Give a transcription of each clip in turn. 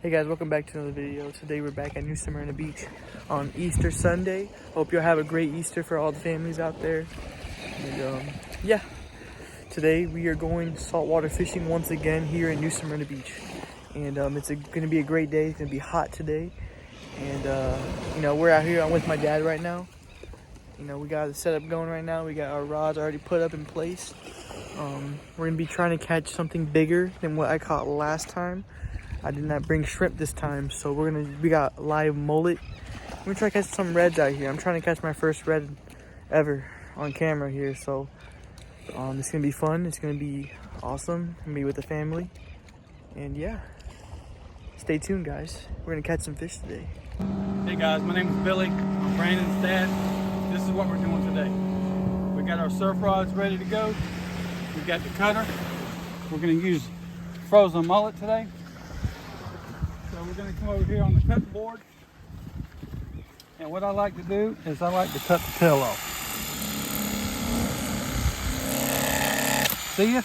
Hey guys, welcome back to another video. Today we're back at New Smyrna Beach on Easter Sunday. Hope you'll have a great Easter for all the families out there. And yeah, today we are going saltwater fishing once again here in New Smyrna Beach. And it's going to be a great day. It's going to be hot today. And you know, we're out here. I'm with my dad right now. You know, we got the setup going right now. We got our rods already put up in place. We're going to be trying to catch something bigger than what I caught last time. I did not bring shrimp this time, so we got live mullet. I'm gonna try to catch some reds out here. I'm trying to catch my first red ever on camera here, so it's gonna be fun. It's gonna be awesome. I'm gonna be with the family, and yeah, stay tuned, guys. We're gonna catch some fish today. Hey guys, my name is Billy. I'm Brandon's dad. This is what we're doing today. We got our surf rods ready to go. We got the cutter. We're gonna use frozen mullet today. So we're going to come over here on the cutting board, and what I like to do is I like to cut the tail off. See ya?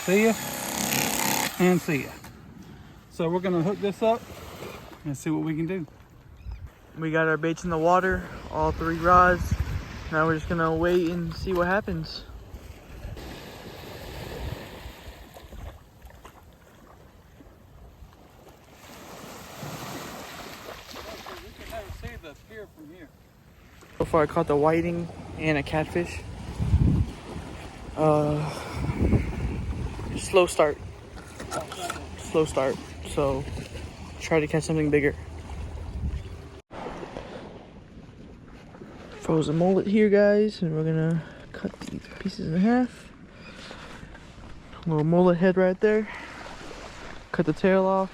See ya? And see ya. So we're going to hook this up and see what we can do. We got our baits in the water, all 3 rods. Now we're just gonna wait and see what happens. We can see the pier from here. So far I caught the whiting and a catfish. Slow start. So try to catch something bigger. Frozen mullet here, guys, and we're gonna cut these pieces in half. Little mullet head right there. Cut the tail off.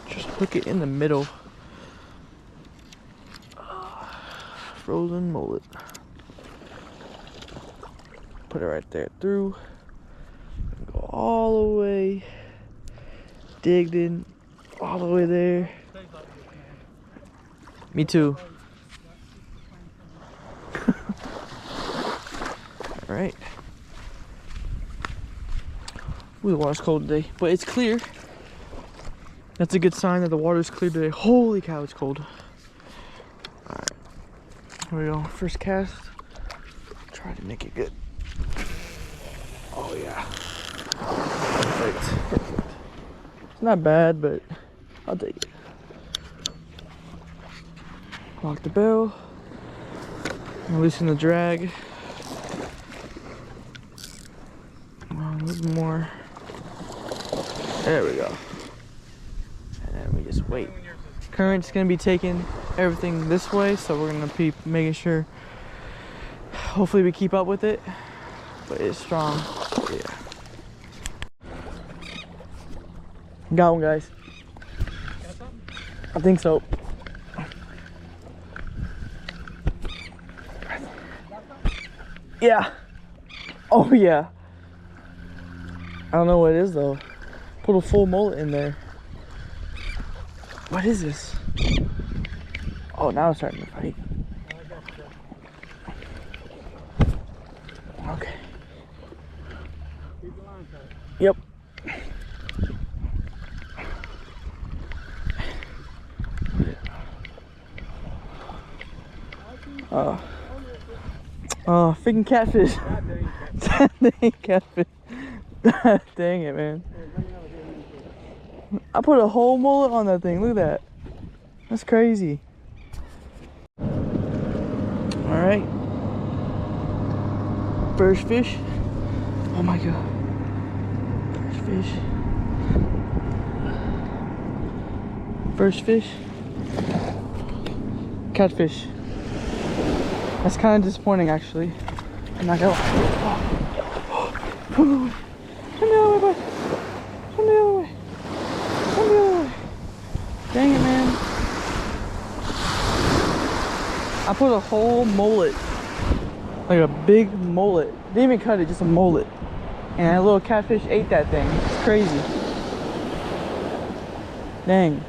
Just hook it in the middle. Frozen mullet. Put it right there through. Go all the way. Digged in all the way there. Me too. All right. Ooh, the water's cold today, but it's clear. That's a good sign that the water's clear today. Holy cow, it's cold. All right, here we go. First cast. Try to make it good. Oh yeah. Perfect. It's not bad, but I'll take it. Lock the bell. Loosen the drag. A little more. There we go. And then we just wait. Current's gonna be taking everything this way, so we're gonna be making sure. Hopefully we keep up with it, but it's strong. Yeah. Got one, guys. I think so. Yeah. Oh yeah. I don't know what it is though. Put a full mullet in there. What is this? Oh, now it's starting to fight. Okay. Yep. Oh, freaking catfish. Dang catfish. Dang it, man. I put a whole mullet on that thing. Look at that. That's crazy. Alright. First fish. Oh my god. First fish. First fish. Catfish. That's kind of disappointing, actually. I'm not gonna lie. Swim the other way, bud. Swim the other way. Swim the other way. Dang it, man. I put a whole mullet. Like a big mullet. Didn't even cut it, just a mullet. And a little catfish ate that thing. It's crazy. Dang.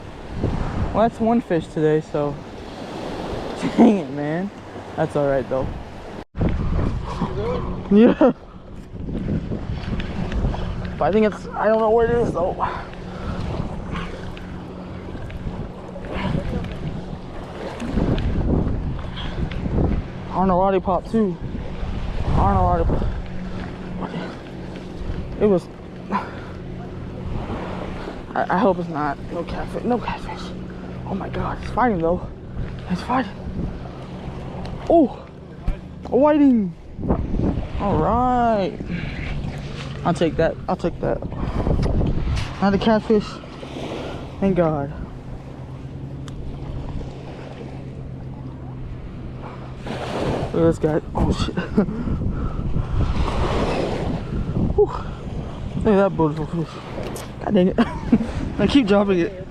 Well, that's one fish today, so. Dang it, man. That's all right though. Yeah. But I think it's, I don't know where it is though. Arnold Lollipop too. Arnold Lollipop. It was. I hope it's not. No catfish. No catfish. Oh my god, it's fighting though. It's fighting. Oh, a whiting. All right. I'll take that. I'll take that. Not a catfish. Thank God. Look at this guy. Oh shit. Whew. Look at that beautiful fish. God dang it. I keep dropping it.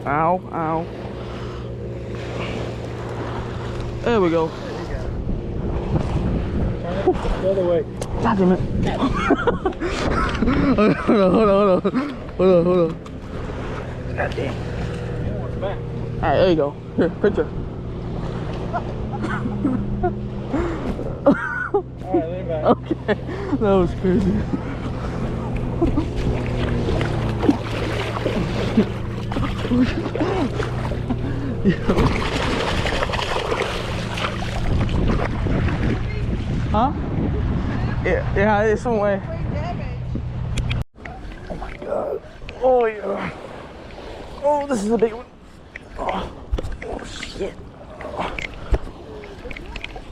Ow, ow. There we go. The other way. God damn it. Hold on. God damn. Alright, there you go. Here, picture. Alright, lean back. Okay. That was crazy. Huh? Yeah, it's some way. Oh my god. Oh yeah. Oh, this is a big one. Oh shit. Oh.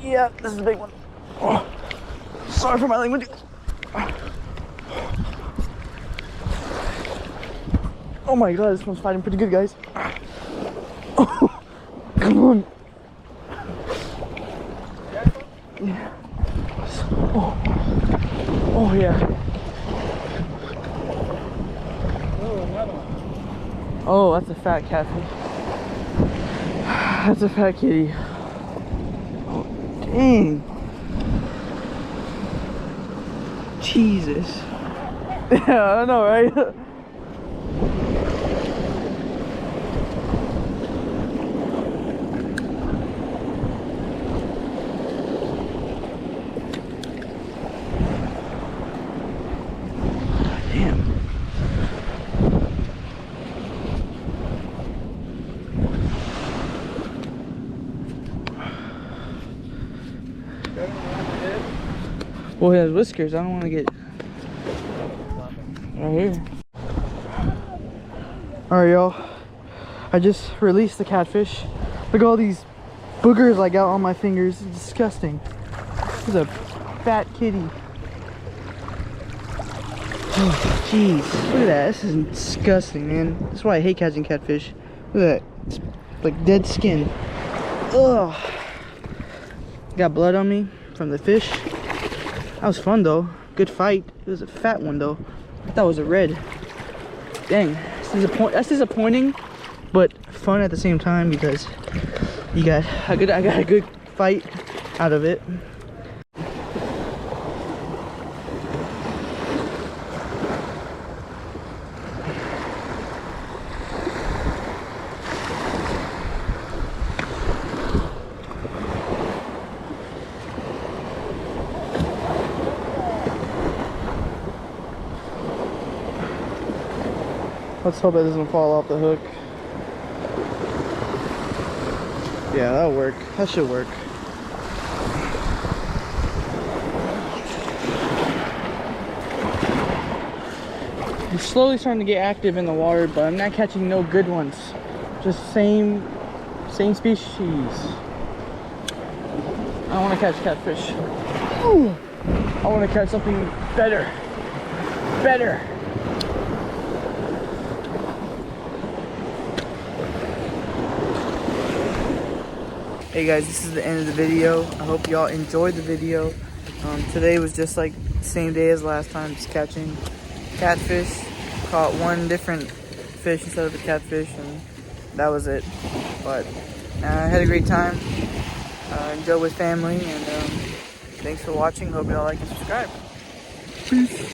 Yeah, this is a big one. Oh. Sorry for my language. Oh my god, this one's fighting pretty good, guys. Oh, come on. Yeah. Oh, oh yeah. Oh, that's a fat catfish. That's a fat kitty. Oh, dang. Jesus. Yeah, I know, right? Well, he has whiskers. I don't want to get right here. Alright, y'all. I just released the catfish. Look at all these boogers I got on my fingers. It's disgusting. This is a fat kitty. Oh, jeez. Look at that. This is disgusting, man. That's why I hate catching catfish. Look at that. It's like dead skin. Ugh. Got blood on me from the fish. That was fun though. Good fight. It was a fat one though. I thought it was a red. Dang. That's disappointing, but fun at the same time because I got a good fight out of it. Let's hope it doesn't fall off the hook. Yeah, that'll work. That should work. I'm slowly starting to get active in the water, but I'm not catching no good ones. Just same species. I don't want to catch catfish. Ooh, I want to catch something better. Better. Hey guys, this is the end of the video. I hope y'all enjoyed the video. Today was just like the same day as last time, just catching catfish. Caught one different fish instead of a catfish, and that was it. But I had a great time. enjoy with family. And thanks for watching. Hope y'all like and subscribe. Peace.